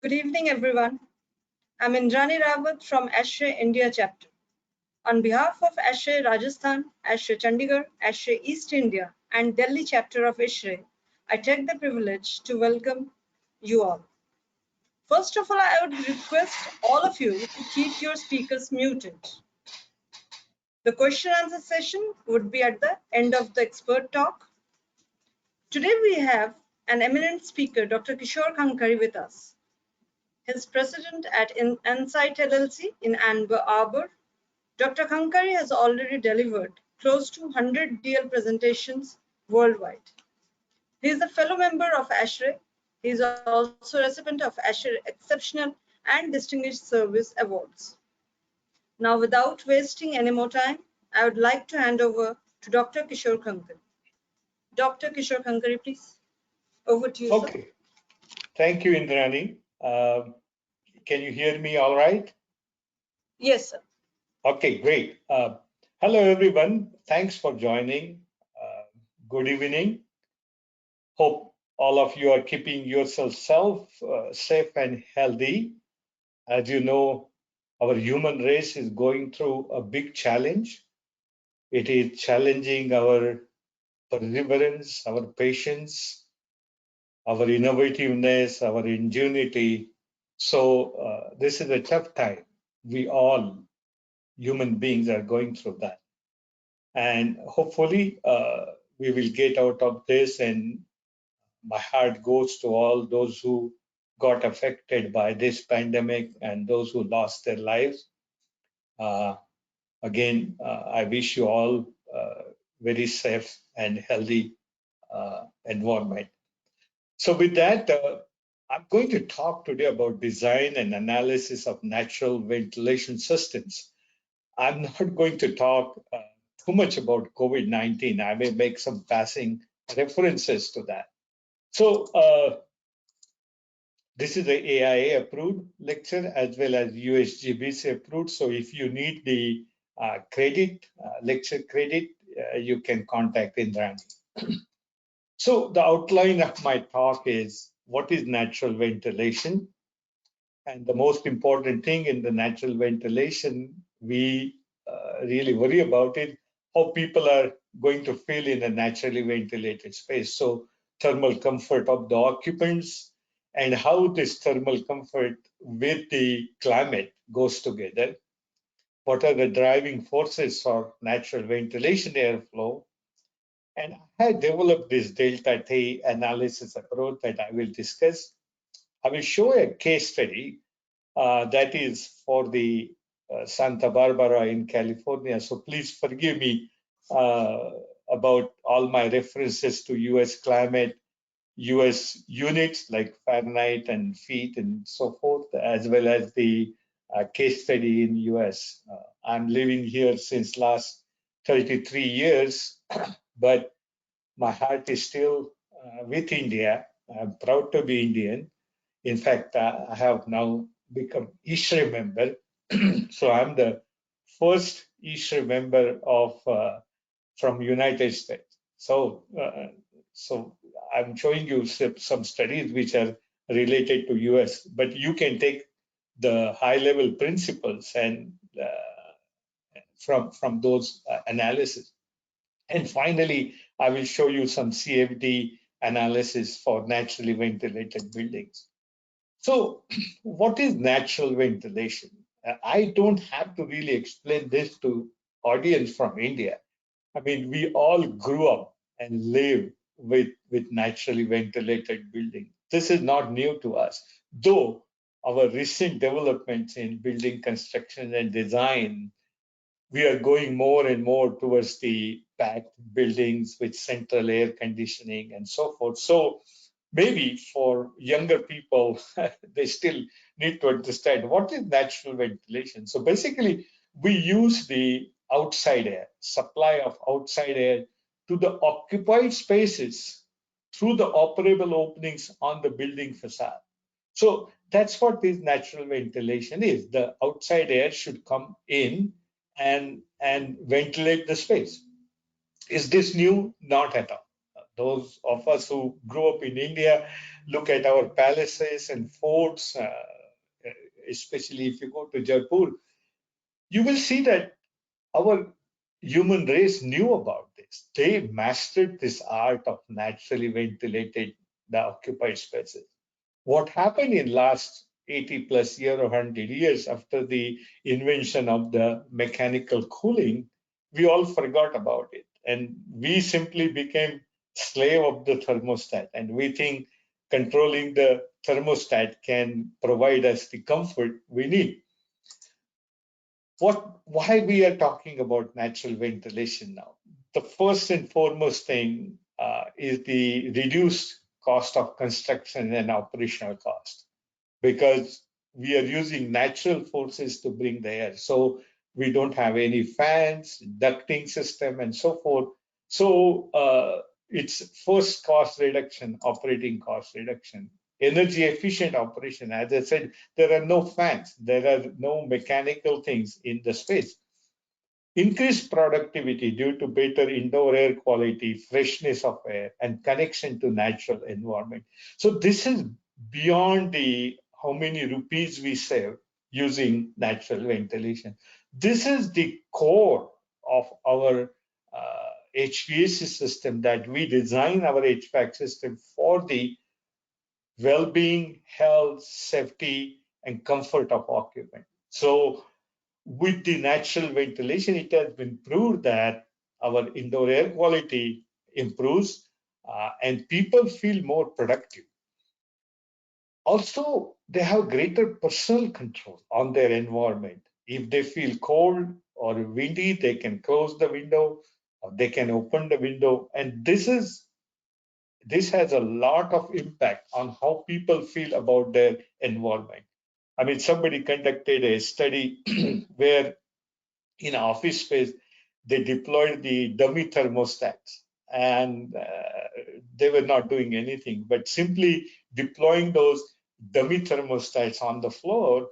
Good evening, everyone. I'm Indrani Rawat from ASHRAE India chapter. On behalf of ASHRAE Rajasthan, ASHRAE Chandigarh, ASHRAE East India, and Delhi chapter of ASHRAE, I take the privilege to welcome you all. First of all, I would request all of you to keep your speakers muted. The question answer session would be at the end of the expert talk. Today we have an eminent speaker, Dr. Kishore Khankari, with us. He's president at Insight LLC in Ann Arbor. Dr. Khankari has already delivered close to 100 DL presentations worldwide. He is a fellow member of ASHRAE. He is also a recipient of ASHRAE Exceptional and Distinguished Service Awards. Now, without wasting any more time, I would like to hand over to Dr. Kishore Khankari. Dr. Kishore Khankari, please. Over to you, Okay. Sir. Thank you, Indrani. Can you hear me all right? Yes, sir. Okay, great. Hello, everyone. Thanks for joining. Good evening. Hope all of you are keeping yourself safe and healthy. As you know, our human race is going through a big challenge. It is challenging our perseverance, our patience, our innovativeness, our ingenuity. So this is a tough time. We all, human beings, are going through that. And hopefully we will get out of this, and my heart goes to all those who got affected by this pandemic and those who lost their lives. Again, I wish you all very safe and healthy environment. So with that, I'm going to talk today about design and analysis of natural ventilation systems. I'm not going to talk too much about COVID-19. I may make some passing references to that. So this is the AIA approved lecture as well as USGBC approved. So if you need the lecture credit, you can contact Indrani. So the outline of my talk is what is natural ventilation? And the most important thing in the natural ventilation, we really worry about it, how people are going to feel in a naturally ventilated space. So thermal comfort of the occupants and how this thermal comfort with the climate goes together. What are the driving forces for natural ventilation airflow? And I had developed this delta T analysis approach that I will discuss. I will show a case study that is for the Santa Barbara in California. So please forgive me about all my references to US climate, US units like Fahrenheit and feet and so forth, as well as the case study in US. I'm living here since last 33 years, but my heart is still with India. I'm proud to be Indian. In fact, I have now become ISHRE member. So I'm the first ISHRE member of from United States. So I'm showing you some studies which are related to US, but you can take the high-level principles and from those analysis. And finally, I will show you some CFD analysis for naturally ventilated buildings. So what is natural ventilation? I don't have to really explain this to audience from India. I mean, we all grew up and live with naturally ventilated buildings. This is not new to us, though our recent developments in building construction and design, we are going more and more towards the packed buildings with central air conditioning and so forth. So maybe for younger people, they still need to understand what is natural ventilation. So basically, we use the outside air, supply of outside air to the occupied spaces through the operable openings on the building facade. So that's what this natural ventilation is. The outside air should come in and ventilate the space. Is this new? Not at all. Those of us who grew up in India look at our palaces and forts, especially if you go to Jaipur, you will see that our human race knew about this. They mastered this art of naturally ventilated the occupied spaces. What happened in last 80 plus year or 100 years after the invention of the mechanical cooling, we all forgot about it. And we simply became slave of the thermostat. And we think controlling the thermostat can provide us the comfort we need. Why we are talking about natural ventilation now? The first and foremost thing is the reduced cost of construction and operational cost, because we are using natural forces to bring the air. So we don't have any fans, ducting system, and so forth. So it's first cost reduction, operating cost reduction, energy efficient operation. As I said, there are no fans, there are no mechanical things in the space. Increased productivity due to better indoor air quality, freshness of air, and connection to natural environment. So this is beyond the how many rupees we save using natural ventilation. This is the core of our HVAC system, that we design our HVAC system for the well-being, health, safety, and comfort of occupant. So with the natural ventilation, it has been proved that our indoor air quality improves and people feel more productive. Also, they have greater personal control on their environment. If they feel cold or windy, they can close the window or they can open the window. And this has a lot of impact on how people feel about their environment. I mean, somebody conducted a study where in office space, they deployed the dummy thermostats, and they were not doing anything, but simply deploying those dummy thermostats on the floor,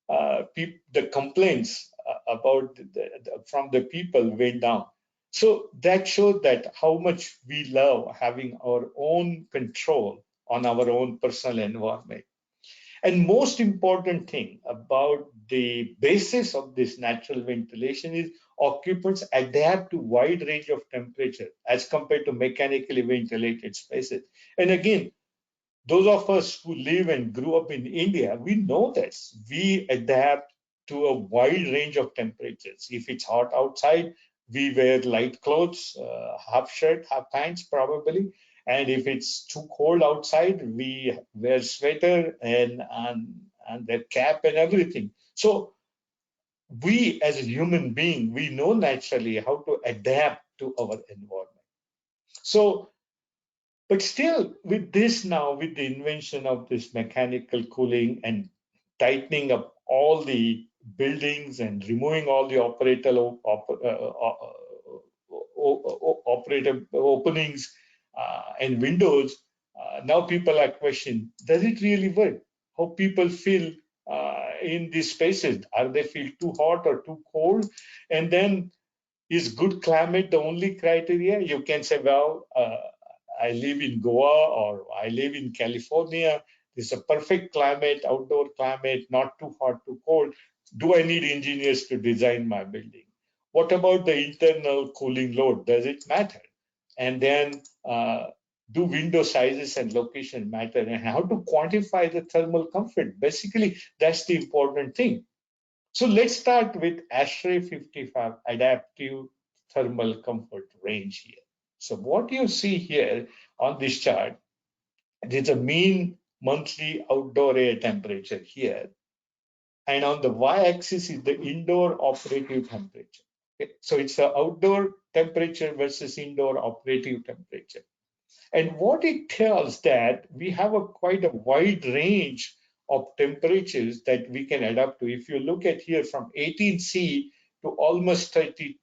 the complaints about from the people went down. So that showed that how much we love having our own control on our own personal environment. And most important thing about the basis of this natural ventilation is occupants adapt to wide range of temperature as compared to mechanically ventilated spaces. And again, those of us who live and grew up in India, we know this. We adapt to a wide range of temperatures. If it's hot outside, we wear light clothes, half shirt, half pants probably. And if it's too cold outside, we wear sweater and the cap and everything. So we as a human being, we know naturally how to adapt to our environment. So but still, with this now, with the invention of this mechanical cooling and tightening up all the buildings and removing all the operator openings and windows, now people are questioning, does it really work? How people feel in these spaces? Are they feel too hot or too cold? And then is good climate the only criteria? You can say, well, I live in Goa or I live in California. It's a perfect climate, outdoor climate, not too hot, too cold. Do I need engineers to design my building? What about the internal cooling load? Does it matter? And then do window sizes and location matter? And how to quantify the thermal comfort? Basically, that's the important thing. So let's start with ASHRAE 55 adaptive thermal comfort range here. So what you see here on this chart, there's a mean monthly outdoor air temperature here. And on the y-axis is the indoor operative temperature. Okay? So it's the outdoor temperature versus indoor operative temperature. And what it tells that we have a quite a wide range of temperatures that we can adapt to. If you look at here from 18C to almost 32C,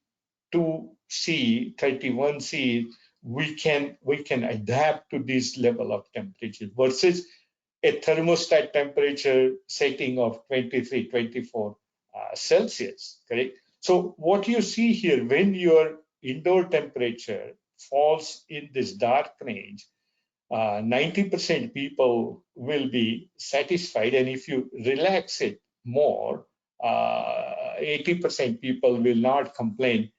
31C, we can adapt to this level of temperature versus a thermostat temperature setting of 23, 24 Celsius, correct? So what you see here, when your indoor temperature falls in this dark range, 90% people will be satisfied. And if you relax it more, 80% people will not complain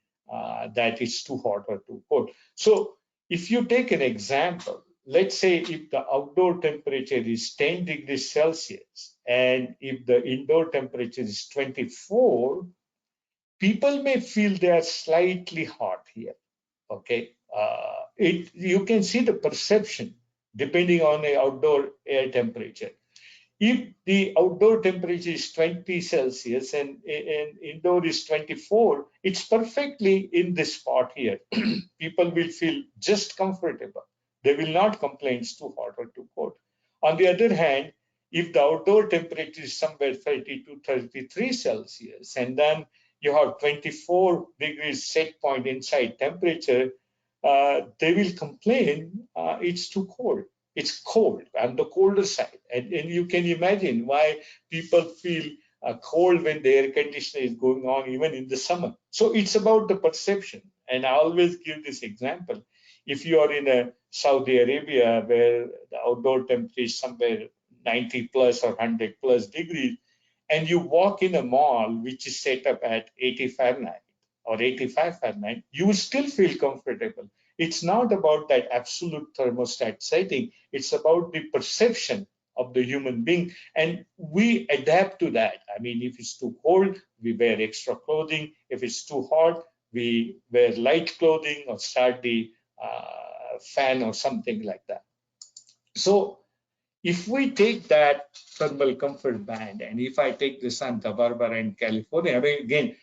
that it's too hot or too cold. So if you take an example, let's say if the outdoor temperature is 10 degrees Celsius and if the indoor temperature is 24, people may feel they are slightly hot here. Okay, you can see the perception depending on the outdoor air temperature. If the outdoor temperature is 20 Celsius and indoor is 24, it's perfectly in this spot here. People will feel just comfortable. They will not complain it's too hot or too cold. On the other hand, if the outdoor temperature is somewhere 30 to 33 Celsius, and then you have 24 degrees set point inside temperature, they will complain it's too cold. It's cold on the colder side. And you can imagine why people feel cold when the air conditioner is going on, even in the summer. So it's about the perception. And I always give this example. If you are in a Saudi Arabia where the outdoor temperature is somewhere 90 plus or 100 plus degrees, and you walk in a mall which is set up at 80 Fahrenheit or 85 Fahrenheit, you will still feel comfortable. It's not about that absolute thermostat setting. It's about the perception of the human being. And we adapt to that. I mean, if it's too cold, we wear extra clothing. If it's too hot, we wear light clothing or start the fan or something like that. So if we take that thermal comfort band, and if I take the Santa Barbara in California, I mean, again,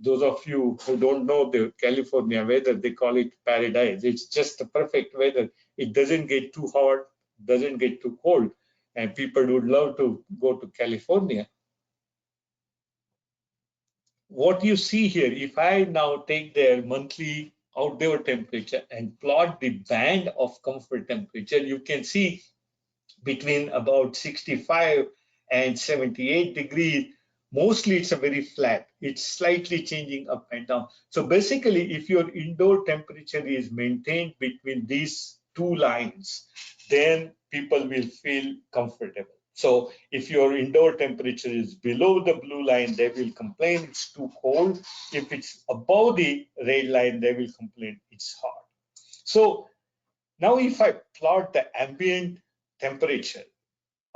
those of you who don't know the California weather, they call it paradise. It's just the perfect weather. It doesn't get too hot, doesn't get too cold, and people would love to go to California. What you see here, if I now take their monthly outdoor temperature and plot the band of comfort temperature, you can see between about 65 and 78 degrees. Mostly it's a very flat. It's slightly changing up and down. So basically, if your indoor temperature is maintained between these two lines, then people will feel comfortable. So if your indoor temperature is below the blue line, they will complain it's too cold. If it's above the red line, they will complain it's hot. So now if I plot the ambient temperature,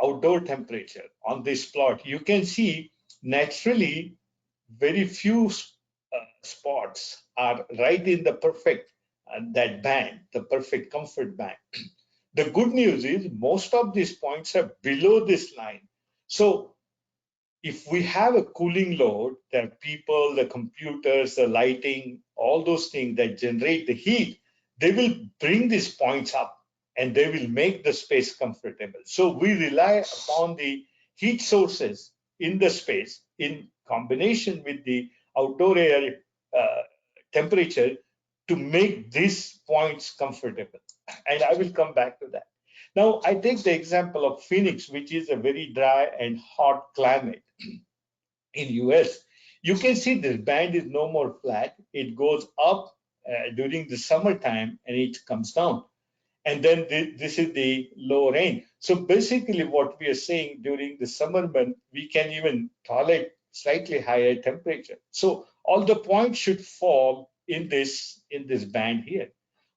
outdoor temperature on this plot, you can see naturally very few spots are right in the perfect, that band, the perfect comfort band. The good news is most of these points are below this line. So if we have a cooling load, there are people, the computers, the lighting, all those things that generate the heat, they will bring these points up and they will make the space comfortable. So we rely upon the heat sources in the space in combination with the outdoor air temperature to make these points comfortable. And I will come back to that. Now, I take the example of Phoenix, which is a very dry and hot climate in US. You can see this band is no more flat. It goes up during the summertime and it comes down. And then this is the lower end. So basically what we are saying during the summer month, we can even tolerate slightly higher temperature. So all the points should fall in this band here.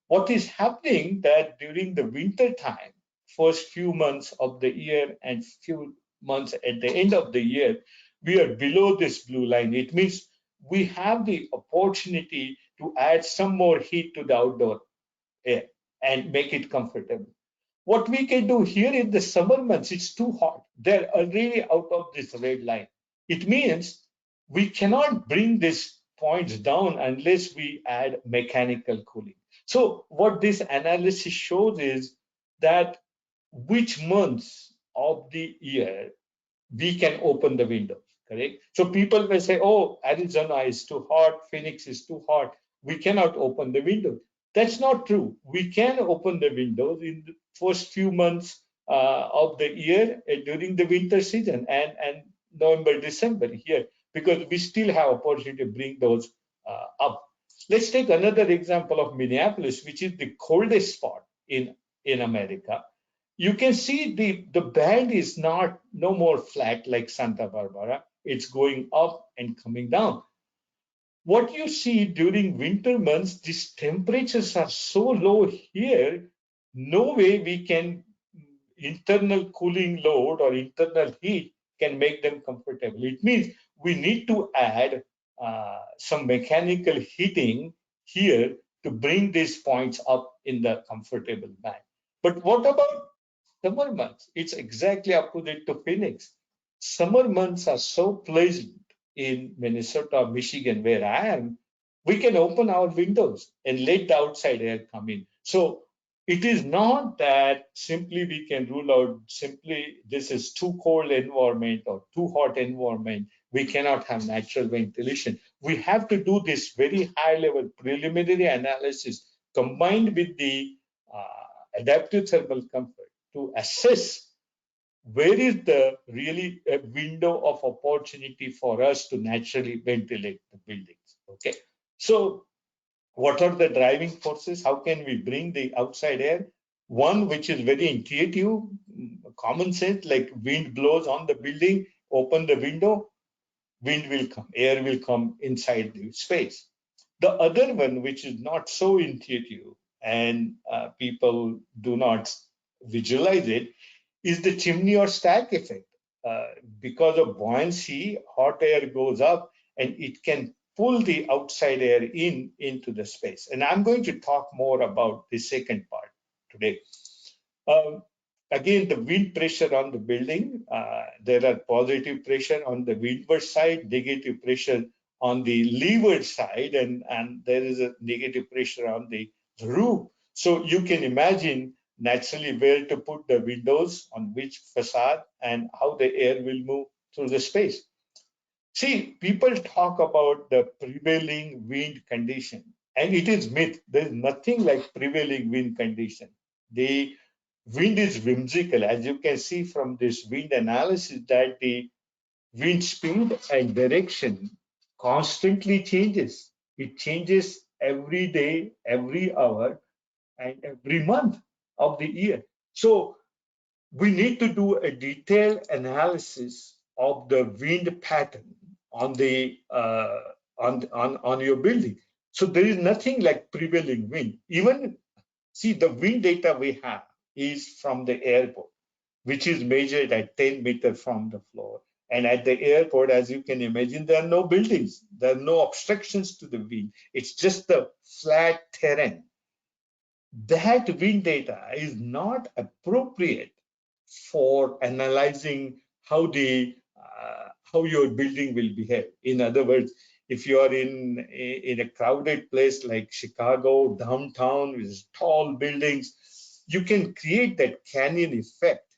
What is happening that during the winter time, first few months of the year and few months at the end of the year, we are below this blue line. It means we have the opportunity to add some more heat to the outdoor air and make it comfortable. What we can do here in the summer months, it's too hot. They're already out of this red line. It means we cannot bring these points down unless we add mechanical cooling. So what this analysis shows is that which months of the year we can open the windows, correct? So people may say, oh, Arizona is too hot, Phoenix is too hot, we cannot open the windows. That's not true. We can open the windows in the first few months of the year during the winter season and November, December here, because we still have opportunity to bring those up. Let's take another example of Minneapolis, which is the coldest spot in America. You can see the band is not no more flat like Santa Barbara. It's going up and coming down. What you see during winter months, these temperatures are so low here, no way we can internal cooling load or internal heat can make them comfortable. It means we need to add some mechanical heating here to bring these points up in the comfortable band. But what about summer months? It's exactly opposite to Phoenix. Summer months are so pleasant in Minnesota, Michigan, where I am. We can open our windows and let the outside air come in. So it is not that simply we can rule out simply this is too cold environment or too hot environment. We cannot have natural ventilation. We have to do this very high level preliminary analysis combined with the adaptive thermal comfort to assess where is the really a window of opportunity for us to naturally ventilate the buildings. Okay, so what are the driving forces? How can we bring the outside air? One which is very intuitive, common sense, like wind blows on the building, open the window, wind will come, air will come inside the space. The other one, which is not so intuitive and people do not visualize it, is the chimney or stack effect. Uh, because of buoyancy, hot air goes up and it can pull the outside air into the space. And I'm going to talk more about the second part today. Um, Again, the wind pressure on the building, there are positive pressure on the windward side, negative pressure on the leeward side, and there is a negative pressure on the roof. So you can imagine naturally where to put the windows, on which facade, and how the air will move through the space. See, people talk about the prevailing wind condition, and it is myth. There is nothing like prevailing wind condition. The wind is whimsical, as you can see from this wind analysis, that the wind speed and direction constantly changes. It changes every day, every hour, and every month of the year. So we need to do a detailed analysis of the wind pattern on the on your building. So there is nothing like prevailing wind. Even see the wind data we have is from the airport, which is measured at 10 meters from the floor. And at the airport, as you can imagine, there are no buildings, there are no obstructions to the wind. It's just the flat terrain. That wind data is not appropriate for analyzing how your building will behave. In other words, if you are in a crowded place like Chicago downtown with tall buildings, you can create that canyon effect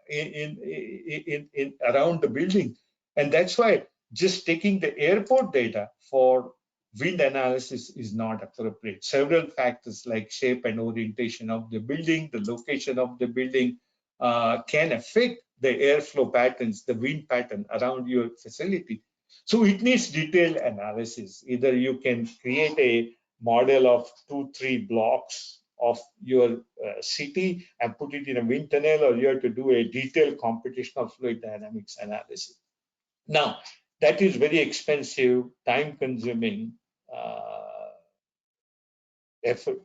in around the building, and that's why just taking the airport data for wind analysis is not appropriate. Several factors like shape and orientation of the building, the location of the building, can affect the airflow patterns, the wind pattern around your facility. So it needs detailed analysis. Either you can create a model of 2, 3 blocks of your city and put it in a wind tunnel, or you have to do a detailed computational fluid dynamics analysis. Now, that is very expensive, time consuming effort.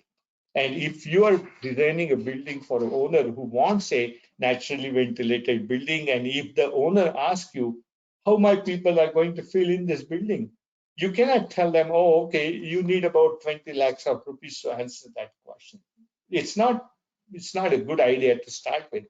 And if you are designing a building for an owner who wants a naturally ventilated building, and if the owner asks you how my people are going to fill in this building, you cannot tell them, oh, okay, you need about 20 lakhs of rupees to answer that question. It's not, it's not a good idea to start with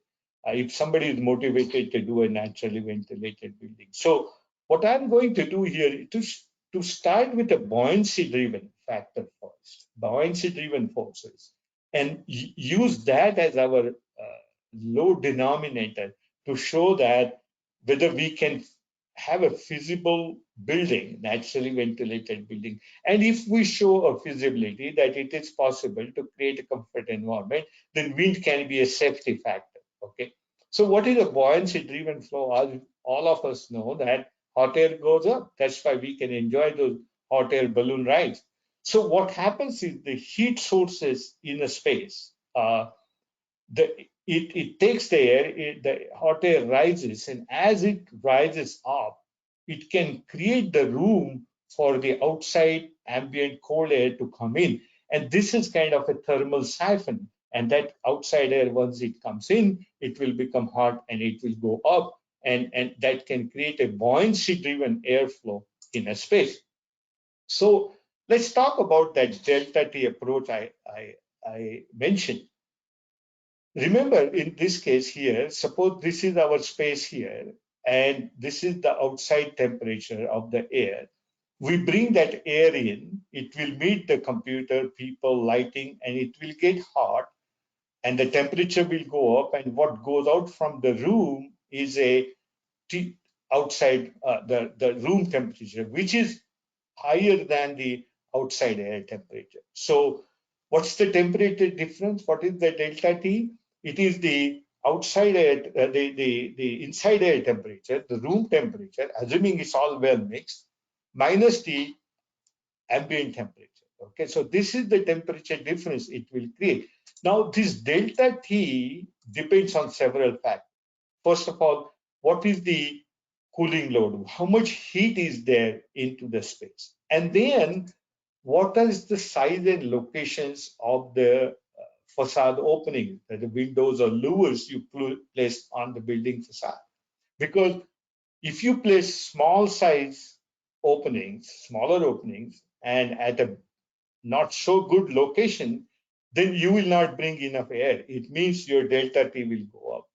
if somebody is motivated to do a naturally ventilated building. So what I'm going to do here to start with a buoyancy driven factor first, buoyancy driven forces, and use that as our low denominator to show that whether we can have a feasible building, naturally ventilated building. And if we show a feasibility that it is possible to create a comfort environment, then wind can be a safety factor. Okay. So what is a buoyancy driven flow? All of us know that hot air goes up. That's why we can enjoy those hot air balloon rides. So what happens is the heat sources in a space, it takes the air, the hot air rises, and as it rises up, it can create the room for the outside ambient cold air to come in. And this is kind of a thermal siphon. And that outside air, once it comes in, it will become hot and it will go up. And that can create a buoyancy driven airflow in a space. So let's talk about that delta T approach I mentioned. Remember, in this case here, suppose this is our space here, and this is the outside temperature of the air. We bring that air in, it will meet the computer, people, lighting, and it will get hot, and the temperature will go up, and what goes out from the room is a outside the room temperature, which is higher than the outside air temperature. So what's the temperature difference? What is the delta T? It is the outside air, the inside air temperature, the room temperature, assuming it's all well mixed, minus the ambient temperature. Okay, so this is the temperature difference it will create. Now, this delta T depends on several factors. First of all, what is the cooling load? How much heat is there into the space? And then what is the size and locations of the facade opening, the windows or louvers you place on the building facade? Because if you place small size openings, smaller openings, and at a not so good location, then you will not bring enough air. It means your delta T will go up.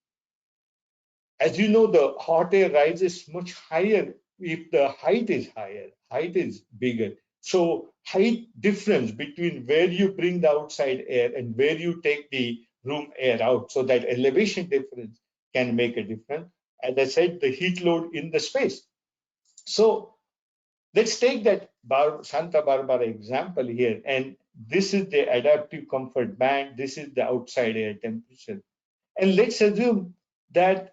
As you know, the hot air rises much higher if the height is higher, height is bigger. So height difference between where you bring the outside air and where you take the room air out, so that elevation difference can make a difference. As I said, the heat load in the space. So let's take that Santa Barbara example here. And this is the adaptive comfort band. This is the outside air temperature. And let's assume that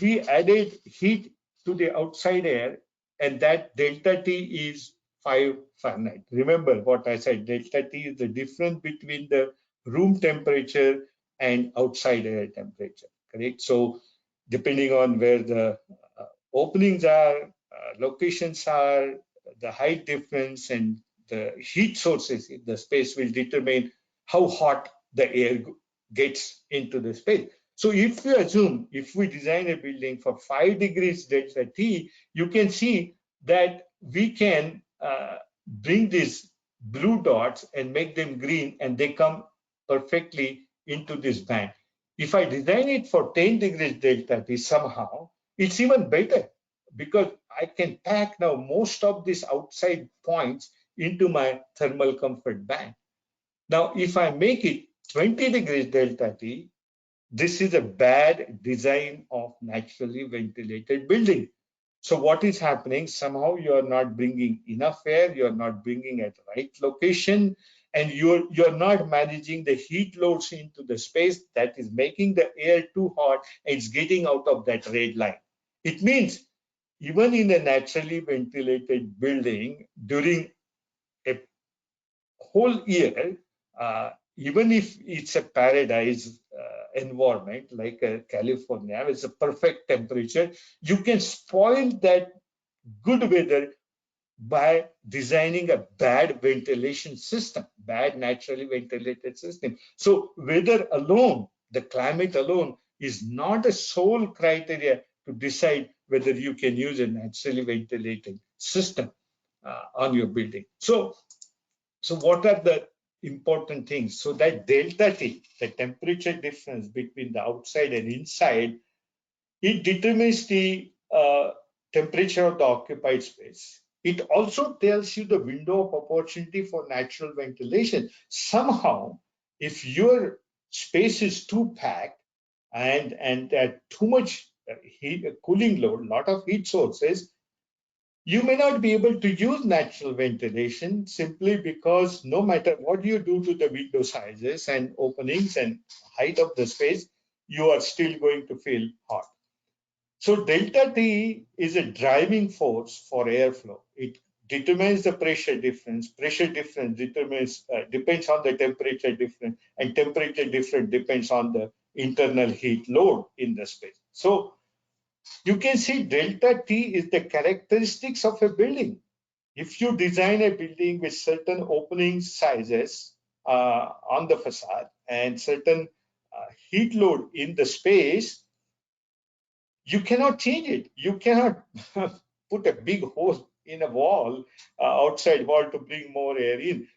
we added heat to the outside air, and that delta T is 5 Fahrenheit. Remember what I said, delta T is the difference between the room temperature and outside air temperature, correct? So depending on where the openings are, locations are, the height difference and the heat sources in the space will determine how hot the air gets into the space. So if we assume, if we design a building for 5 degrees delta T, you can see that we can bring these blue dots and make them green, and they come perfectly into this band. If I design it for 10 degrees delta T somehow, it's even better, because I can pack now most of these outside points into my thermal comfort band. Now, if I make it 20 degrees delta T, this is a bad design of naturally ventilated building. So what is happening? Somehow you are not bringing enough air, you are not bringing at right location, and you're not managing the heat loads into the space that is making the air too hot, and it's getting out of that red line. It means even in a naturally ventilated building during a whole year, even if it's a paradise environment like California, it's a perfect temperature, you can spoil that good weather by designing a bad ventilation system, bad naturally ventilated system. So weather alone, the climate alone, is not a sole criteria to decide whether you can use a naturally ventilated system on your building. So what are the important things? So that delta T, the temperature difference between the outside and inside, it determines the temperature of the occupied space. It also tells you the window of opportunity for natural ventilation. Somehow, if your space is too packed and too much heat, cooling load, lot of heat sources, you may not be able to use natural ventilation simply because no matter what you do to the window sizes and openings and height of the space, you are still going to feel hot. So delta T is a driving force for airflow. It determines the pressure difference. Pressure difference determines depends on the temperature difference, and temperature difference depends on the internal heat load in the space. So you can see delta T is the characteristics of a building. If you design a building with certain opening sizes on the facade and certain heat load in the space, you cannot change it. You cannot put a big hole in a wall, outside wall, to bring more air in.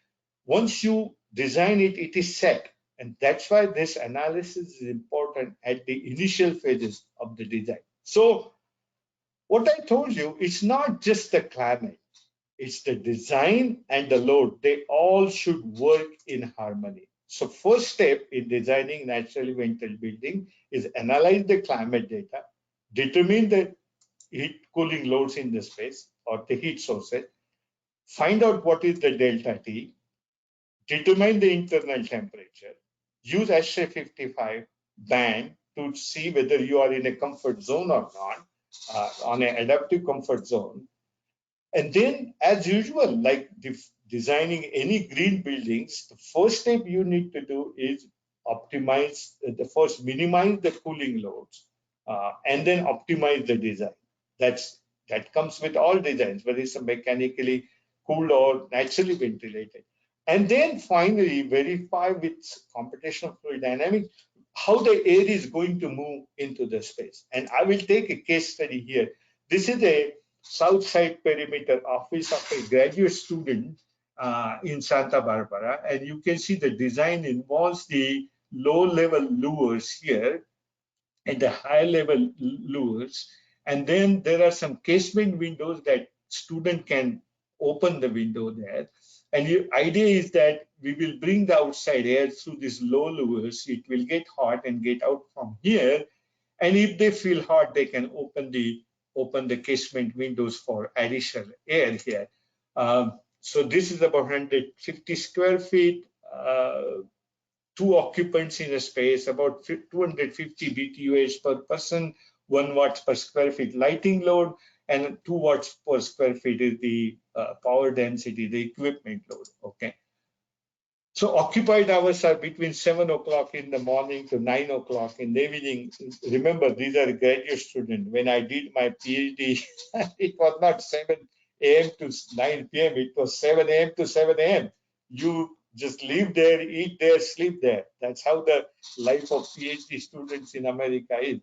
Once you design it, it is set. And that's why this analysis is important at the initial phases of the design. So what I told you, it's not just the climate, it's the design and the load. They all should work in harmony. So first step in designing naturally vented building is analyze the climate data, determine the heat cooling loads in the space or the heat sources, find out what is the delta T, determine the internal temperature, use ASHRAE 55 band to see whether you are in a comfort zone or not, on an adaptive comfort zone. And then, as usual, like designing any green buildings, the first step you need to do is optimize, minimize the cooling loads, and then optimize the design. That comes with all designs, whether it's a mechanically cooled or naturally ventilated. And then finally, verify with computational fluid dynamics how the air is going to move into the space. And I will take a case study here. This is a south side perimeter office of a graduate student in Santa Barbara. And you can see the design involves the low level lures here and the high level lures. And then there are some casement windows that student can open the window there. And the idea is that we will bring the outside air through these low lures. It will get hot and get out from here. And if they feel hot, they can open the casement windows for additional air here. So this is about 150 square feet, two occupants in a space, about 250 BTUs per person, 1 watt per square feet lighting load, and 2 watts per square feet is the power density, the equipment load. Okay. So occupied hours are between 7 o'clock in the morning to 9 o'clock in the evening. Remember, these are graduate students. When I did my PhD, it was not 7 a.m. to 9 p.m. It was 7 a.m. to 7 a.m. You just live there, eat there, sleep there. That's how the life of PhD students in America is.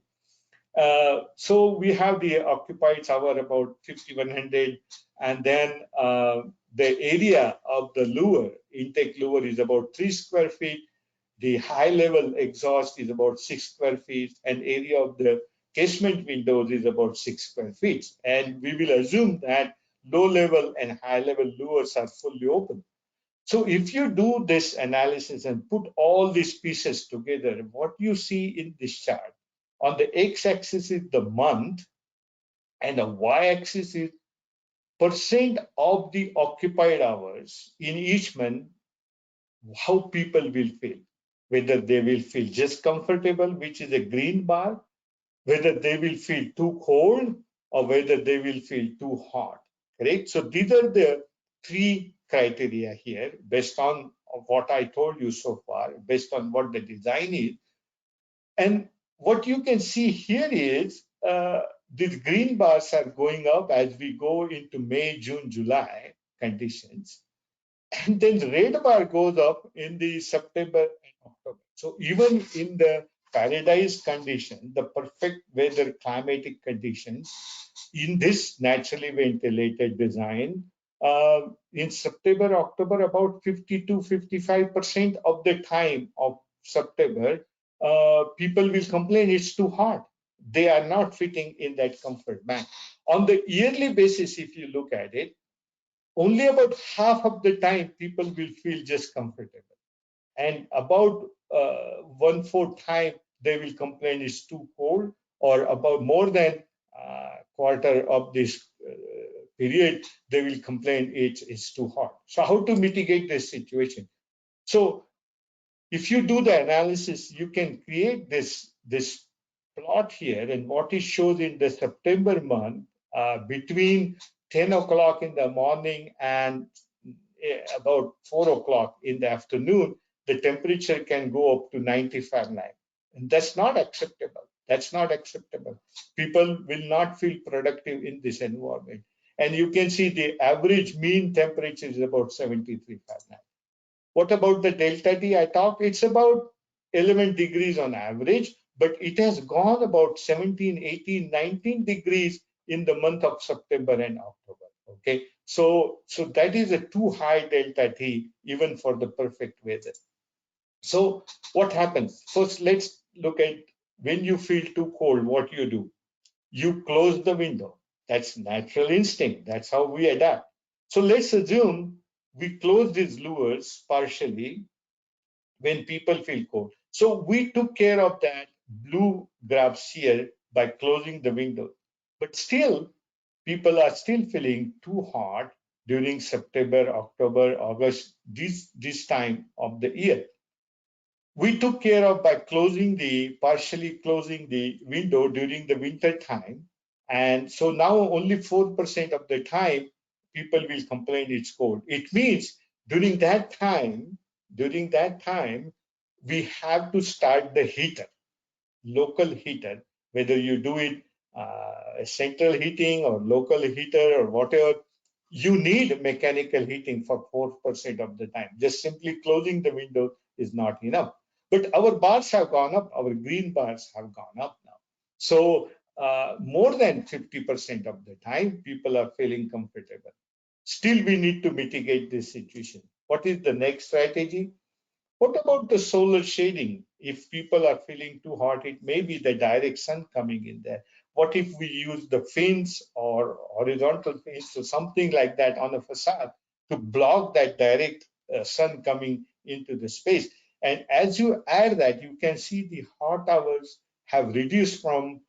So we have the occupied hour about 5,100, and then the area of the lure, intake lure, is about 3 square feet. The high level exhaust is about 6 square feet, and area of the casement windows is about 6 square feet. And we will assume that low level and high level lures are fully open. So if you do this analysis and put all these pieces together, what you see in this chart, on the x-axis is the month, and the y-axis is percent of the occupied hours in each month, how people will feel. Whether they will feel just comfortable, which is a green bar, whether they will feel too cold, or whether they will feel too hot. Correct? So these are the three criteria here based on what I told you so far, based on what the design is. And what you can see here is these green bars are going up as we go into May, June, July conditions. And then the red bar goes up in the September and October. So even in the paradise condition, the perfect weather climatic conditions, in this naturally ventilated design, in September, October, about 50 to 55% of the time of September, people will complain it's too hot. They are not fitting in that comfort band. On the yearly basis, if you look at it, only about half of the time people will feel just comfortable. And about 1/4 time they will complain it's too cold, or about more than quarter of this period they will complain it's too hot. So how to mitigate this situation? So if you do the analysis, you can create this plot here, and what it shows in the September month between 10 o'clock in the morning and about 4 o'clock in the afternoon, the temperature can go up to 90 Fahrenheit. And that's not acceptable. That's not acceptable. People will not feel productive in this environment. And you can see the average mean temperature is about 73 Fahrenheit. What about the delta T? I talked, it's about 11 degrees on average, but it has gone about 17, 18, 19 degrees in the month of September and October. Okay, so that is a too high delta T even for the perfect weather. So what happens? First, let's look at when you feel too cold, what you do. You close the window. That's natural instinct. That's how we adapt. So let's assume we close these lures partially when people feel cold. So we took care of that blue graphs here by closing the window. But still, people are still feeling too hot during September, October, August, this time of the year. We took care of by partially closing the window during the winter time. And so now only 4% of the time people will complain it's cold. It means during that time, we have to start the heater, local heater, whether you do it central heating or local heater or whatever, you need mechanical heating for 4% of the time. Just simply closing the window is not enough. But our bars have gone up, our green bars have gone up now. So more than 50% of the time, people are feeling comfortable. Still, we need to mitigate this situation. What is the next strategy? What about the solar shading? If people are feeling too hot, it may be the direct sun coming in there. What if we use the fins or horizontal fins or something like that on a facade to block that direct sun coming into the space? And as you add that, you can see the hot hours have reduced from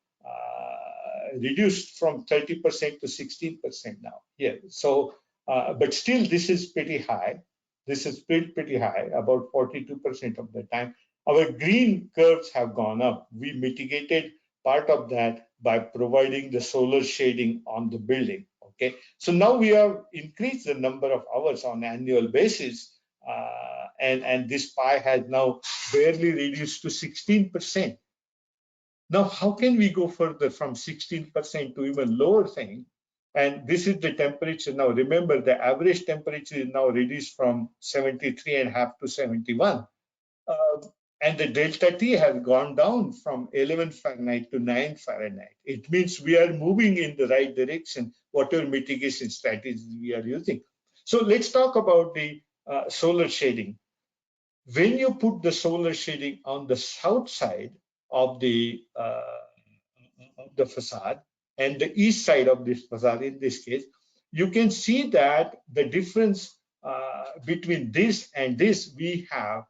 30% to 16% now here. So, but still, this is pretty high. This is pretty high, about 42% of the time. Our green curves have gone up. We mitigated part of that by providing the solar shading on the building. Okay, so now we have increased the number of hours on annual basis, and this pie has now barely reduced to 16%. Now, how can we go further from 16% to even lower thing? And this is the temperature now. Remember, the average temperature is now reduced from 73.5 to 71. Uh, and the delta T has gone down from 11 Fahrenheit to 9 Fahrenheit. It means we are moving in the right direction, whatever mitigation strategies we are using. So let's talk about the solar shading. When you put the solar shading on the south side of the facade and the east side of this facade, in this case, you can see that the difference between this and this, we have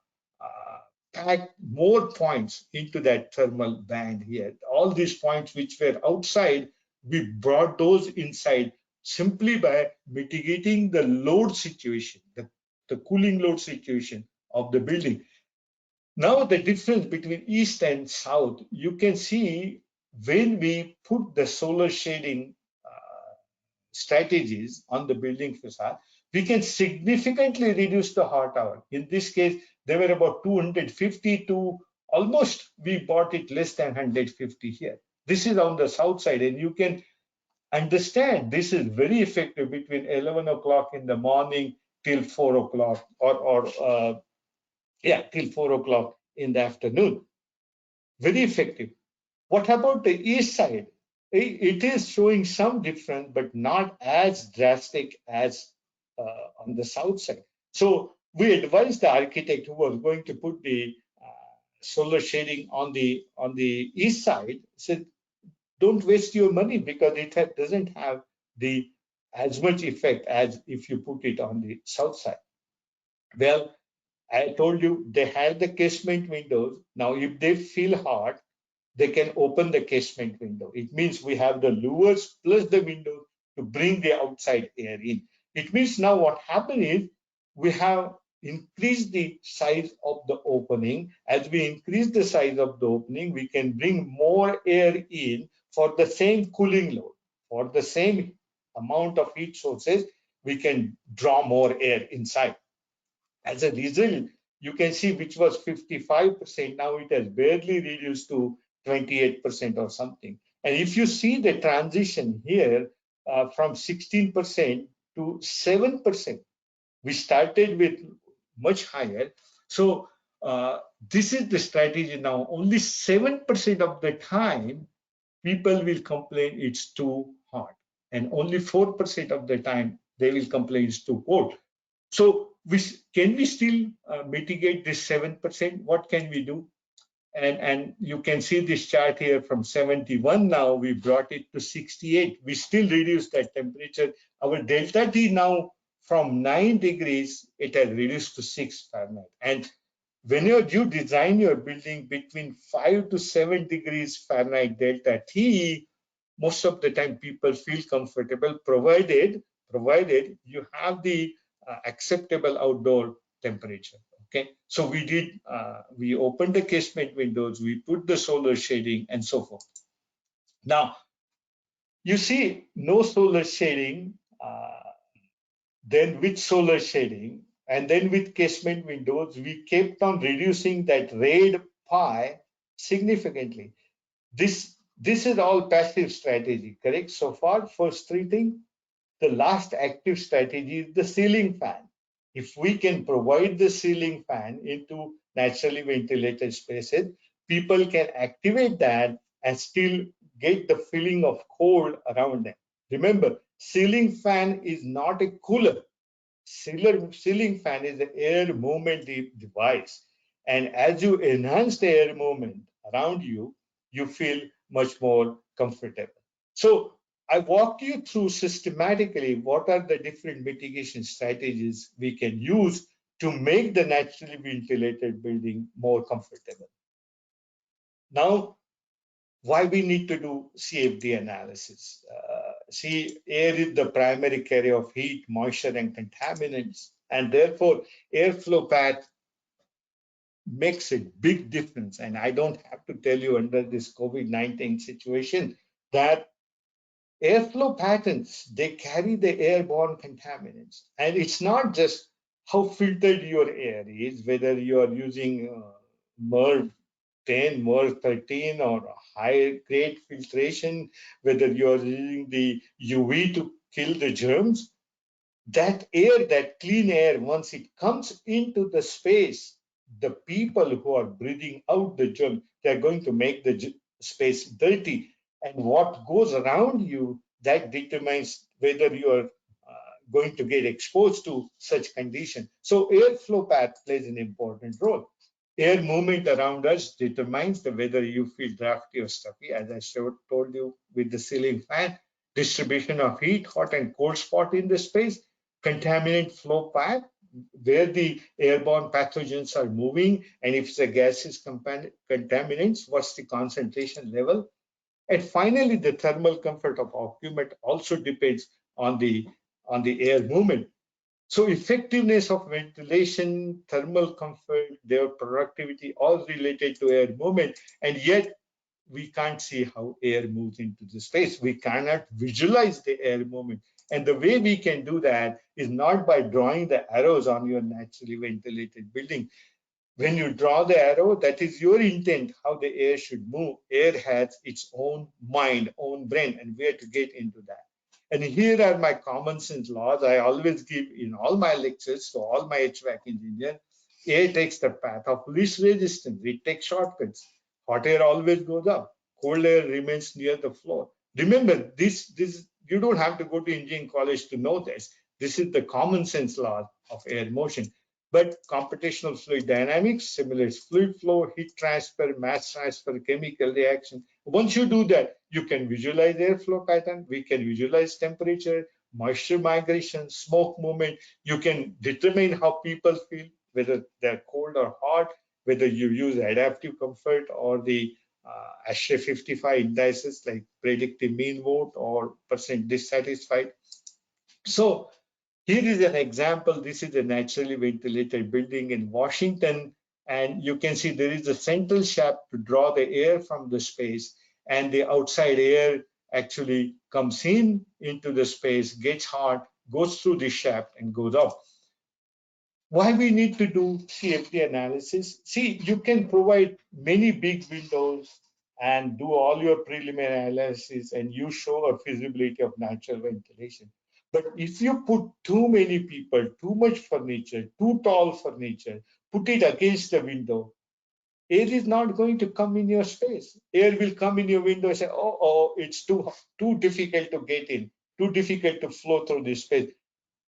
packed more points into that thermal band here. All these points which were outside, we brought those inside simply by mitigating the load situation, the cooling load situation of the building. Now the difference between east and south, you can see when we put the solar shading strategies on the building facade, we can significantly reduce the hot hour. In this case, they were about 250 to almost, we bought it less than 150 here. This is on the south side, and you can understand this is very effective between 11 o'clock in the morning till 4 o'clock till 4 o'clock in the afternoon. Very effective. What about the east side? It is showing some difference, but not as drastic as on the south side. So we advised the architect who was going to put the solar shading on the east side, said, don't waste your money because it doesn't have the as much effect as if you put it on the south side. Well, I told you they have the casement windows. Now, if they feel hot, they can open the casement window. It means we have the louvers plus the window to bring the outside air in. It means now what happened is we have increased the size of the opening. As we increase the size of the opening, we can bring more air in for the same cooling load, for the same amount of heat sources, we can draw more air inside. As a result, you can see which was 55%, now it has barely reduced to 28% or something. And if you see the transition here from 16% to 7%, we started with much higher. So this is the strategy now. Only 7% of the time, people will complain it's too hot. And only 4% of the time, they will complain it's too cold. So can we still mitigate this 7%? What can we do? And you can see this chart here from 71 now, we brought it to 68. We still reduced that temperature. Our delta T now from 9 degrees, it has reduced to 6 Fahrenheit. And when you design your building between 5 to 7 degrees Fahrenheit delta T, most of the time people feel comfortable, provided you have the acceptable outdoor temperature. Okay, so we opened the casement windows, we put the solar shading, and so forth. Now, you see no solar shading, then with solar shading, and then with casement windows, we kept on reducing that red pie significantly. This is all passive strategy, correct? So far, first three things. The last active strategy is the ceiling fan. If we can provide the ceiling fan into naturally ventilated spaces, people can activate that and still get the feeling of cold around them. Remember, ceiling fan is not a cooler. Ceiling fan is an air movement device. And as you enhance the air movement around you, you feel much more comfortable. So I walked you through systematically what are the different mitigation strategies we can use to make the naturally ventilated building more comfortable. Now, why we need to do CFD analysis? See, air is the primary carrier of heat, moisture, and contaminants, and therefore airflow path makes a big difference. And I don't have to tell you under this COVID-19 situation that airflow patterns, they carry the airborne contaminants. And it's not just how filtered your air is, whether you are using MERV 10, MERV 13, or high grade filtration, whether you are using the UV to kill the germs. That air, that clean air, once it comes into the space, the people who are breathing out the germ, they're going to make the space dirty. And what goes around you, that determines whether you are going to get exposed to such condition. So airflow path plays an important role. Air movement around us determines whether you feel drafty or stuffy, as I told you with the ceiling fan. Distribution of heat, hot and cold spot in the space, contaminant flow path, where the airborne pathogens are moving, and if the gas is contaminants, what's the concentration level? And finally, the thermal comfort of occupant also depends on the air movement. So effectiveness of ventilation, thermal comfort, their productivity, all related to air movement, and yet we can't see how air moves into the space. We cannot visualize the air movement. And the way we can do that is not by drawing the arrows on your naturally ventilated building. When you draw the arrow, that is your intent, how the air should move. Air has its own mind, own brain, and we have to get into that. And here are my common sense laws I always give in all my lectures to all my HVAC engineers. Air takes the path of least resistance. It takes shortcuts. Hot air always goes up. Cold air remains near the floor. Remember, this you don't have to go to engineering college to know this. This is the common sense law of air motion. But computational fluid dynamics simulates fluid flow, heat transfer, mass transfer, chemical reaction. Once you do that, you can visualize airflow pattern. We can visualize temperature, moisture migration, smoke movement. You can determine how people feel, whether they're cold or hot, whether you use adaptive comfort or the ASHRAE 55 indices like predictive mean vote or percent dissatisfied. So here is an example. This is a naturally ventilated building in Washington, and you can see there is a central shaft to draw the air from the space, and the outside air actually comes in into the space, gets hot, goes through the shaft and goes up. Why we need to do CFD analysis? See, you can provide many big windows and do all your preliminary analysis and you show a feasibility of natural ventilation. But if you put too many people, too much furniture, too tall furniture, put it against the window, air is not going to come in your space. Air will come in your window and say, it's too difficult to get in, too difficult to flow through this space.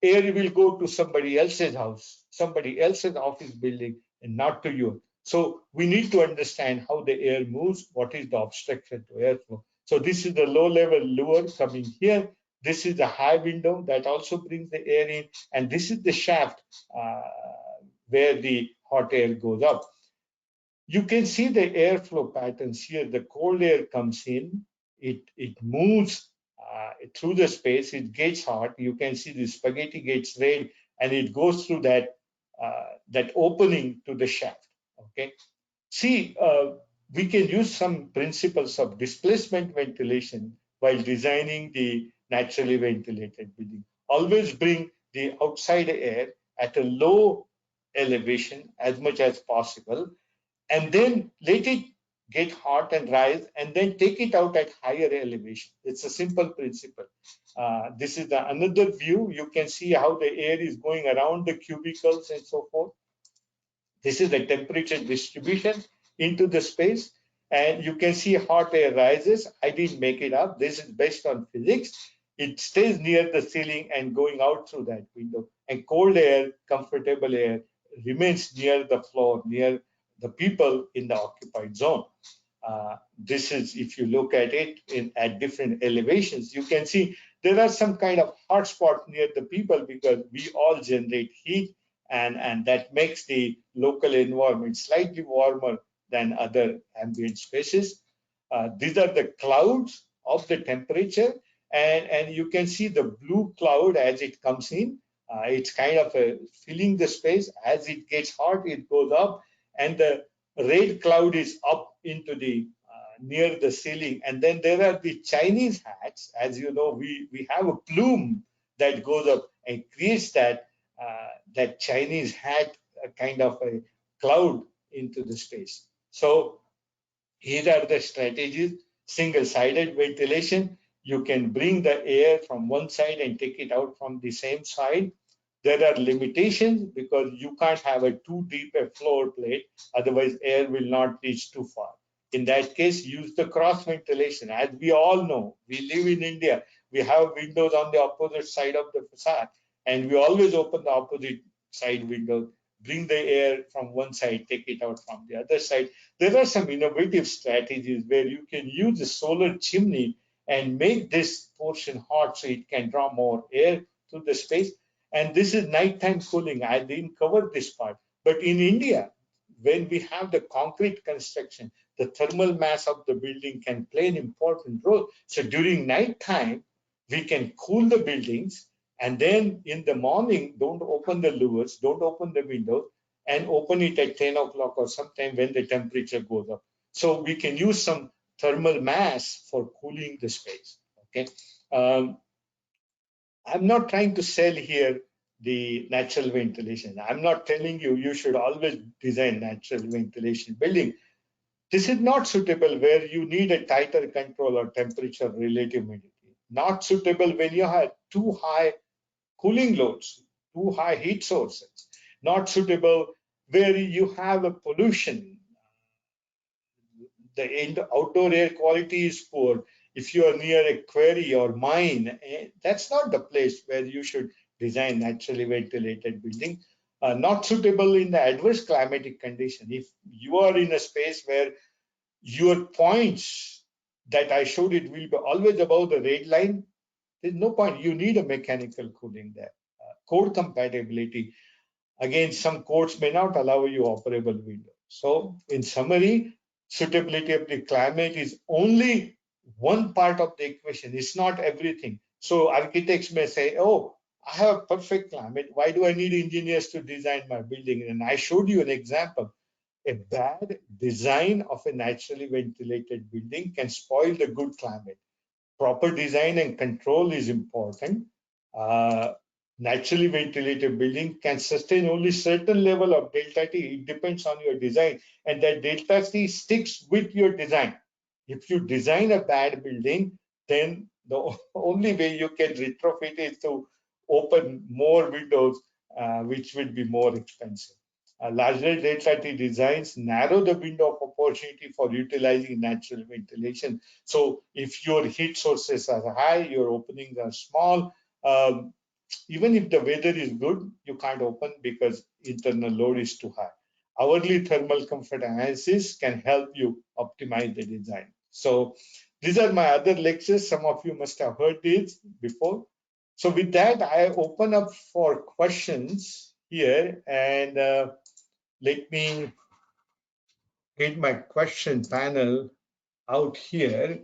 Air will go to somebody else's house, somebody else's office building, and not to you. So we need to understand how the air moves, what is the obstruction to airflow. So this is the low-level lower coming here. This is the high window that also brings the air in, and this is the shaft uh, where the hot air goes up. You can see the airflow patterns here. The cold air comes in, it moves through the space, it gets hot. You can see the spaghetti gets red, and it goes through that opening to the shaft. Okay. See, we can use some principles of displacement ventilation while designing the naturally ventilated building. Always bring the outside air at a low elevation as much as possible, and then let it get hot and rise, and then take it out at higher elevation. It's a simple principle. This is another view. You can see how the air is going around the cubicles and so forth. This is the temperature distribution into the space. And you can see hot air rises. I didn't make it up. This is based on physics. It stays near the ceiling and going out through that window. And cold air, comfortable air, remains near the floor, near the people in the occupied zone. This is, if you look at it at different elevations, you can see there are some kind of hotspot near the people because we all generate heat, and that makes the local environment slightly warmer than other ambient spaces. These are the clouds of the temperature, and you can see the blue cloud as it comes in. It's kind of filling the space. As it gets hot, it goes up, and the red cloud is up into the near the ceiling. And then there are the Chinese hats. As you know, we have a plume that goes up and creates that Chinese hat kind of a cloud into the space. So here are the strategies. Single-sided ventilation. You can bring the air from one side and take it out from the same side. There are limitations because you can't have a too deep a floor plate, otherwise air will not reach too far. In that case, use the cross ventilation. As we all know, we live in India, we have windows on the opposite side of the facade, and we always open the opposite side window, bring the air from one side, take it out from the other side. There are some innovative strategies where you can use a solar chimney and make this portion hot so it can draw more air to the space. And this is nighttime cooling. I didn't cover this part. But in India, when we have the concrete construction, the thermal mass of the building can play an important role. So during nighttime, we can cool the buildings. And then in the morning, don't open the louvers, don't open the windows, and open it at 10 o'clock or sometime when the temperature goes up. So we can use some thermal mass for cooling the space. Okay. I'm not trying to sell here the natural ventilation. I'm not telling you you should always design natural ventilation building. This is not suitable where you need a tighter control or temperature relative humidity. Not suitable when you have too high cooling loads, too high heat sources. Not suitable where you have a pollution, the outdoor air quality is poor. If you are near a quarry or mine, that's not the place where you should design naturally ventilated building. Not suitable in the adverse climatic condition. If you are in a space where your points that I showed it will be always above the red line, there's no point. You need a mechanical cooling there. Code compatibility. Again, some codes may not allow you operable window. So in summary, suitability of the climate is only one part of the equation. It's not everything. So architects may say, oh, I have perfect climate. Why do I need engineers to design my building? And I showed you an example. A bad design of a naturally ventilated building can spoil the good climate. proper design and control is important. Uh, Naturally ventilated building can sustain only certain level of delta T. It depends on your design, and that delta T sticks with your design. If you design a bad building, then the only way you can retrofit is to open more windows, which will be more expensive. Larger delta T designs narrow the window of opportunity for utilizing natural ventilation. So if your heat sources are high, your openings are small, um, even if the weather is good, you can't open because internal load is too high. Hourly thermal comfort analysis can help you optimize the design. So these are my other lectures. Some of you must have heard this before. So with that, I open up for questions here, and let me get my question panel out here.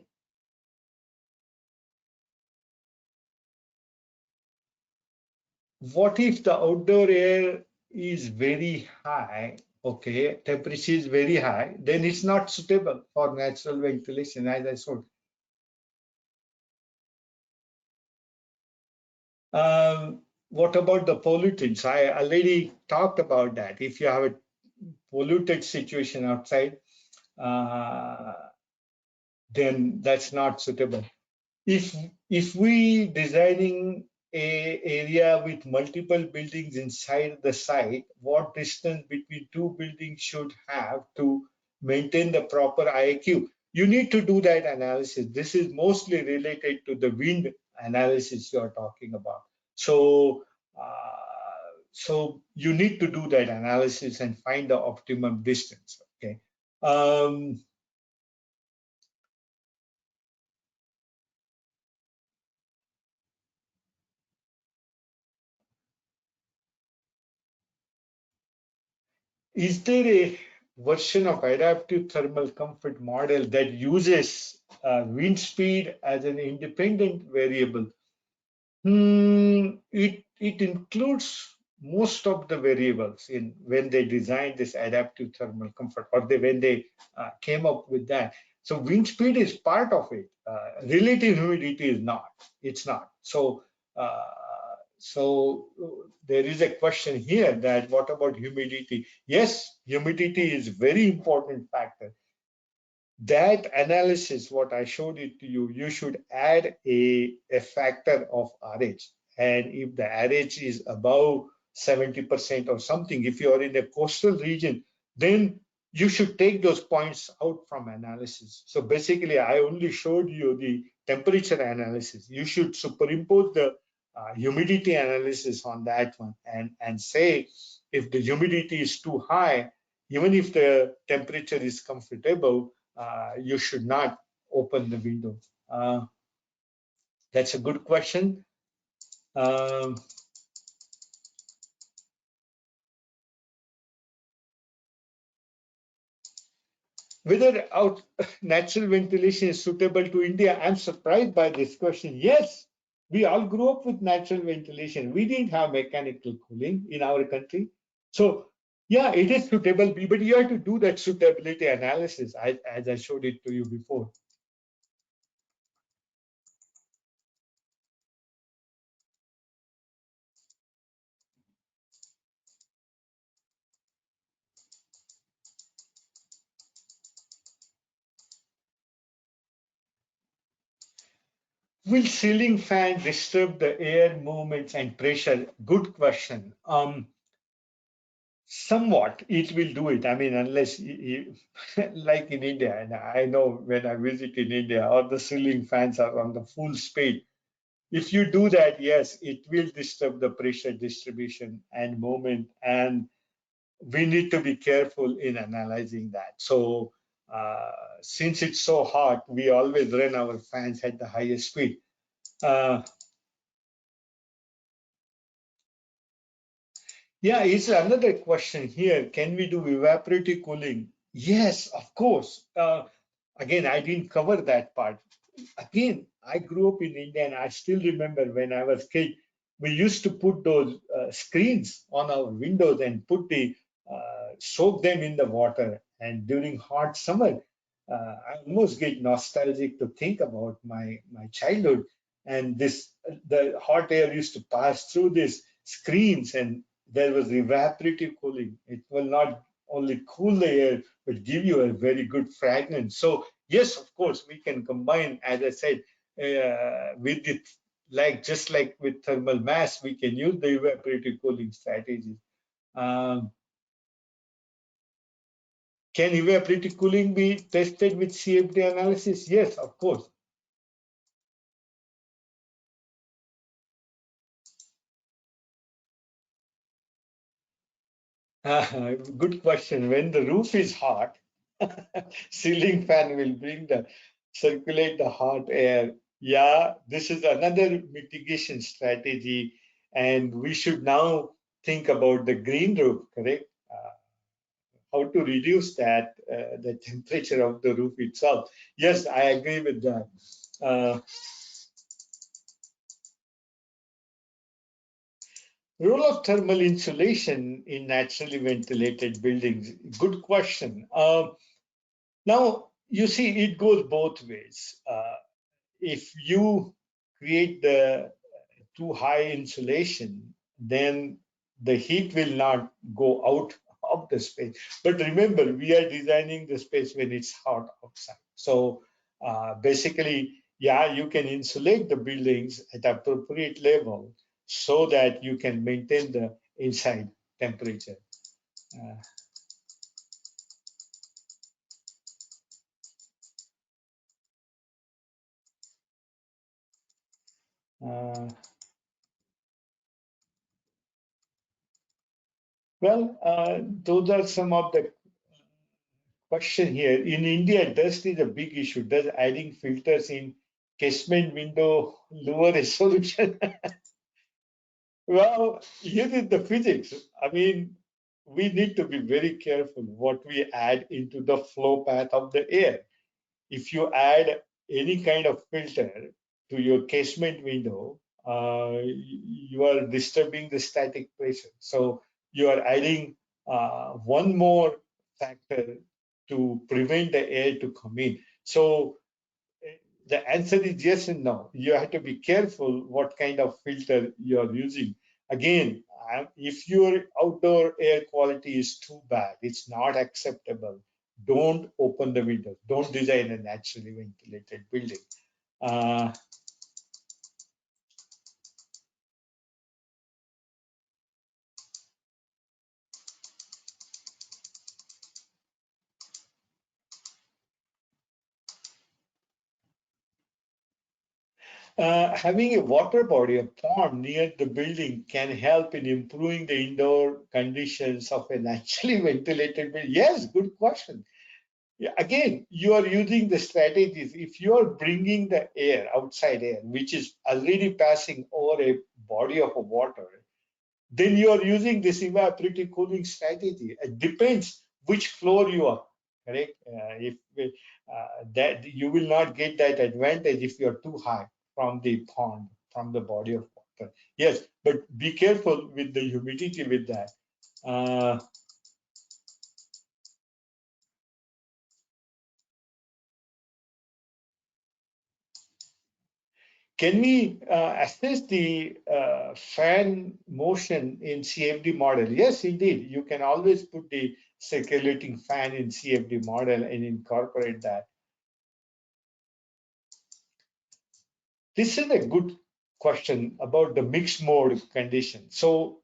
What if the outdoor air is very high? Okay, temperature is very high, then it's not suitable for natural ventilation, as I said. What about the pollutants? I already talked about that. If you have a polluted situation outside, uh, then that's not suitable. if if we designing a area with multiple buildings inside the site, what distance between two buildings should have to maintain the proper IQ? You need to do that analysis. This is mostly related to the wind analysis you are talking about. So so you need to do that analysis and find the optimum distance. Okay. Um, Is there a version of adaptive thermal comfort model that uses wind speed as an independent variable? It includes most of the variables in when they designed this adaptive thermal comfort, or when they came up with that. So wind speed is part of it. Relative humidity is not. It's not. Uh, there is a question here that what about humidity? Yes, humidity is very important factor. That analysis, what I showed it to you, you should add a factor of RH. And if the RH is above 70% or something, if you are in a coastal region, then you should take those points out from analysis. So basically, I only showed you the temperature analysis. You should superimpose the humidity analysis on that one and say if the humidity is too high, even if the temperature is comfortable, you should not open the window. That's a good question. Um, Whether out natural ventilation is suitable to India, I'm surprised by this question. Yes, we all grew up with natural ventilation. We didn't have mechanical cooling in our country. So yeah, it is suitable, but you have to do that suitability analysis as I showed it to you before. Will ceiling fan disturb the air movements and pressure? Good question. Somewhat, it will do it. I mean, unless, like in India, and I know when I visit in India, all the ceiling fans are on the full speed. If you do that, yes, it will disturb the pressure distribution and movement, and we need to be careful in analyzing that. So, since it's so hot, we always run our fans at the highest speed. Uh, Yeah, it's another question here. Can we do evaporative cooling? Yes, of course. Again, I didn't cover that part. Again, I grew up in India, and I still remember when I was kid, we used to put those screens on our windows and soak them in the water. And during hot summer, I almost get nostalgic to think about my childhood, and this the hot air used to pass through these screens, and there was evaporative cooling. It will not only cool the air but give you a very good fragrance. So yes, of course, we can combine, as I said, with it, like just like with thermal mass, we can use the evaporative cooling strategies. Um, can evaporative cooling be tested with CFD analysis? Yes, of course. Good question. When the roof is hot, ceiling fan will bring the circulate the hot air. Yeah, this is another mitigation strategy, and we should now think about the green roof, correct? How to reduce that the temperature of the roof itself. Yes, I agree with that. Uh, Role of thermal insulation in naturally ventilated buildings. Good question. Now, you see, it goes both ways. If you create the too high insulation, then the heat will not go out of the space. But remember, we are designing the space when it's hot outside. So basically, yeah, you can insulate the buildings at appropriate level so that you can maintain the inside temperature. Uh, uh, those are some of the question here. In India, dust is a big issue. Does adding filters in casement window lower resolution? Well, here is the physics. I mean, we need to be very careful what we add into the flow path of the air. If you add any kind of filter to your casement window, you are disturbing the static pressure. So you are adding one more factor to prevent the air to come in. So the answer is yes and no. You have to be careful what kind of filter you are using. Again, if your outdoor air quality is too bad, it's not acceptable. Don't open the windows. Don't design a naturally ventilated building. Uh, Having a water body, a pond near the building can help in improving the indoor conditions of a naturally ventilated building. Yes, good question. Yeah, again, you are using the strategies. If you are bringing the air, outside air, which is already passing over a body of water, then you are using this evaporative cooling strategy. It depends which floor you are, correct? If that you will not get that advantage if you are too high from the pond, from the body of water. Yes, but be careful with the humidity with that. Uh, Can we assess the fan motion in CFD model? Yes, indeed. You can always put the circulating fan in CFD model and incorporate that. This is a good question about the mixed mode condition. So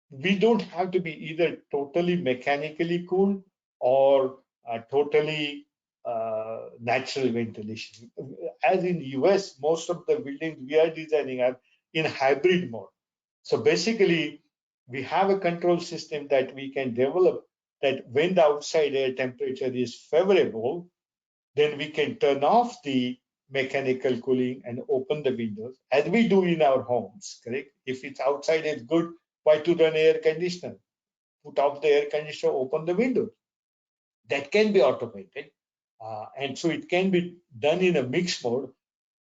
we don't have to be either totally mechanically cooled or totally natural ventilation. As in US, most of the buildings we are designing are in hybrid mode. So basically, we have a control system that we can develop that when the outside air temperature is favorable, then we can turn off the mechanical cooling and open the windows as we do in our homes, correct? If it's outside is good, why to run air conditioner? Put off the air conditioner, open the windows. That can be automated. And so it can be done in a mixed mode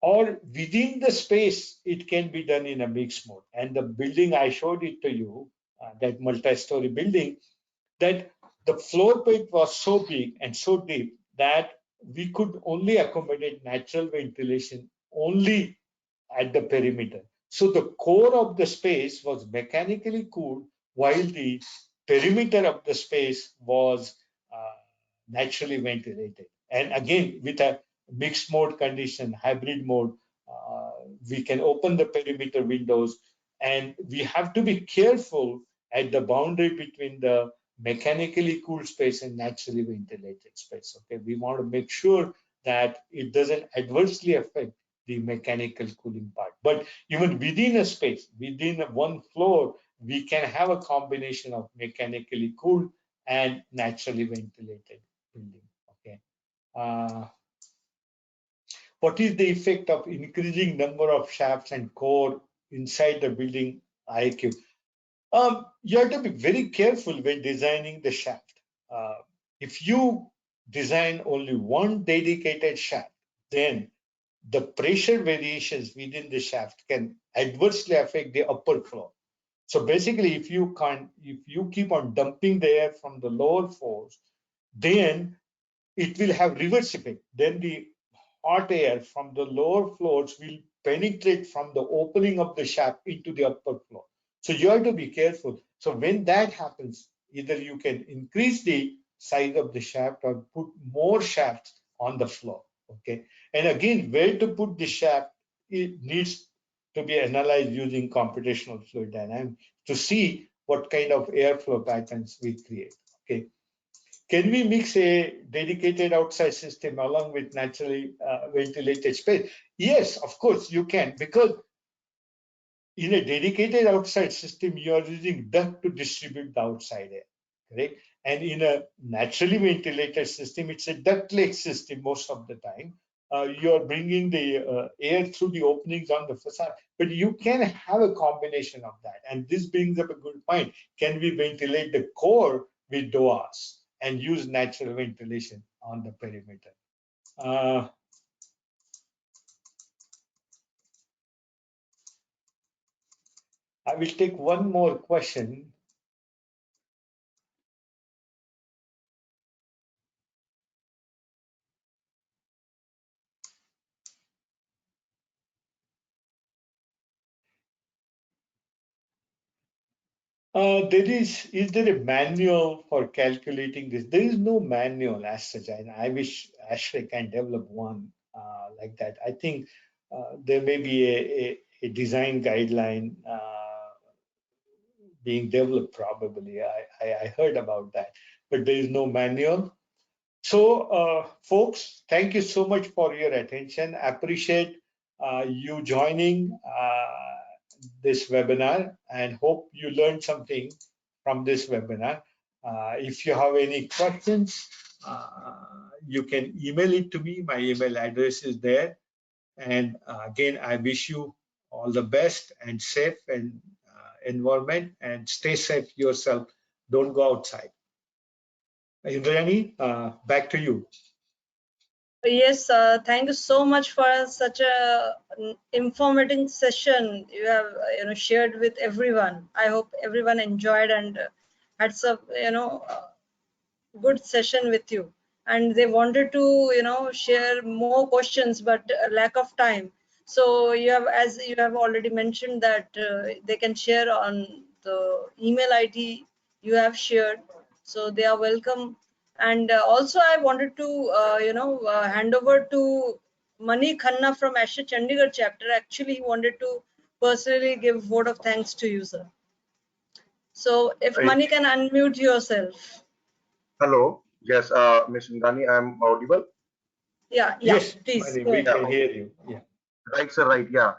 or within the space, it can be done in a mixed mode. And the building, I showed it to you, that multi-story building, that the floor plate was so big and so deep that we could only accommodate natural ventilation only at the perimeter. So the core of the space was mechanically cooled while the perimeter of the space was uh, naturally ventilated. And again, with a mixed mode condition, hybrid mode, uh, we can open the perimeter windows, and we have to be careful at the boundary between the mechanically cooled space and naturally ventilated space. Okay, we want to make sure that it doesn't adversely affect the mechanical cooling part. But even within a space, within one floor, we can have a combination of mechanically cooled and naturally ventilated building. Okay. What is the effect of increasing number of shafts and core inside the building IQ? You have to be very careful when designing the shaft. Uh, if you design only one dedicated shaft, then the pressure variations within the shaft can adversely affect the upper floor. So basically, if you keep on dumping the air from the lower floors, then it will have reverse effect. Then the hot air from the lower floors will penetrate from the opening of the shaft into the upper floor. So you have to be careful. So when that happens, either you can increase the size of the shaft or put more shafts on the floor. Okay. And again, where to put the shaft, it needs to be analyzed using computational fluid dynamics to see what kind of airflow patterns we create. Okay. Can we mix a dedicated outside system along with naturally ventilated space? Yes, of course you can, because in a dedicated outside system, you are using duct to distribute the outside air, correct? And in a naturally ventilated system, it's a ductless system most of the time. You are bringing the air through the openings on the facade, but you can have a combination of that. And this brings up a good point. Can we ventilate the core with doors and use natural ventilation on the perimeter? Uh, I will take one more question. Is there a manual for calculating this? There is no manual as such, and I wish Ashray can develop one like that. I think there may be a design guideline being developed probably. I heard about that, but there is no manual. So, folks, thank you so much for your attention. I appreciate you joining this webinar and hope you learned something from this webinar. If you have any questions, you can email it to me. My email address is there. And again, I wish you all the best and safe and environment, and stay safe yourself. Don't go outside. Indrani, back to you. Yes, thank you so much for such a informative session you have shared with everyone. I hope everyone enjoyed and had some good session with you, and they wanted to share more questions, but lack of time. So you have, as you have already mentioned, that they can share on the email ID you have shared, so they are welcome. And also I wanted to hand over to Mani Khanna from Asher Chandigarh chapter. Actually, he wanted to personally give vote of thanks to you, sir. So if Right. Mani can unmute yourself. Hello. Yes, Ms. Indani, I'm audible. Yeah, Yes, please Mani, go we ahead. Yeah, can okay. hear you. Yeah. Right, sir. Right. Yeah.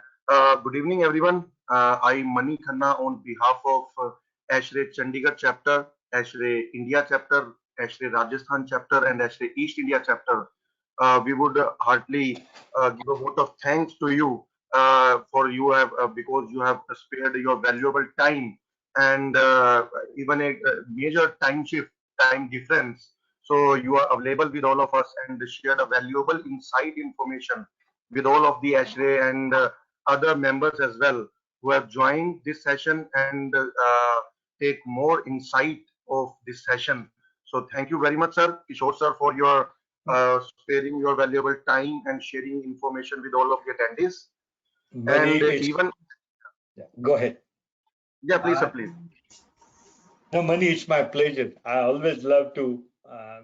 Good evening, everyone. I'm Mani Khanna on behalf of Ashray Chandigarh chapter, Ashray India chapter, Ashray Rajasthan chapter, and Ashray East India chapter. We would heartily give a vote of thanks to you for you have because you have spared your valuable time and even a major time difference. So you are available with all of us and shared a valuable inside information with all of the Ashray and other members as well who have joined this session and take more insight of this session. So thank you very much, sir, Kishore sir, for your sparing your valuable time and sharing information with all of the attendees. Mani, And even, go ahead. yeah, please, sir, please. No, Mani, it's my pleasure. I always love to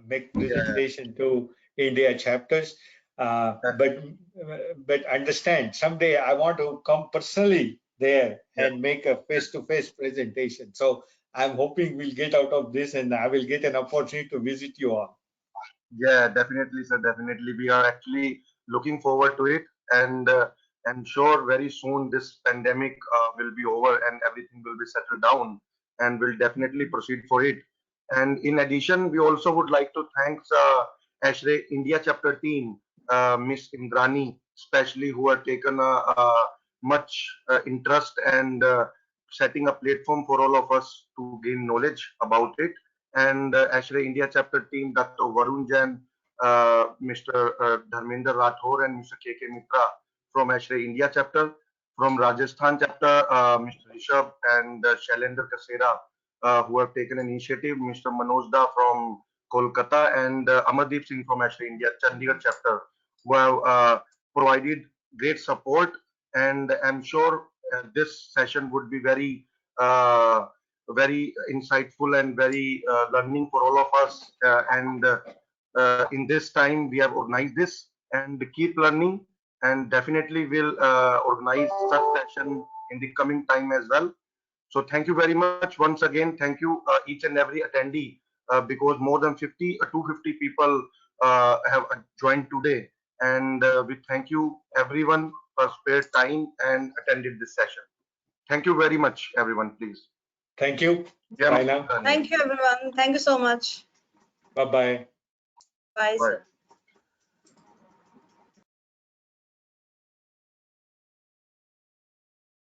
make Yeah, presentation to India chapters. But understand, someday I want to come personally there yeah. and make a face-to-face presentation. So I'm hoping we'll get out of this, and I will get an opportunity to visit you all. Yeah, definitely, sir. Definitely, we are actually looking forward to it, and I'm sure very soon this pandemic will be over and everything will be settled down, and we'll definitely proceed for it. And in addition, we also would like to thank ASHRAE India chapter team, Miss Indrani, especially who have taken much interest and setting a platform for all of us to gain knowledge about it. And ASHRAE India chapter team, Dr. Varun Jain, Mr. Dharmender Rathore, and Mr. K.K. Mitra from ASHRAE India chapter. From Rajasthan chapter, Mr. Rishabh and Shailendra Kasera, who have taken an initiative, Mr. Manoj Da from Kolkata, and Amardeep Singh from ASHRAE India Chandigarh chapter, who have provided great support. And I'm sure this session would be very very insightful and very learning for all of us. And in this time, we have organized this and keep learning, and definitely will organize such session in the coming time as well. So thank you very much once again. Thank you each and every attendee, because more than 50 250 people have joined today, and we thank you everyone for spared time and attended this session. Thank you very much, everyone. Please. Thank you. Yeah, Bye now. Thank you, everyone. Thank you so much. Bye-bye. Bye, sir.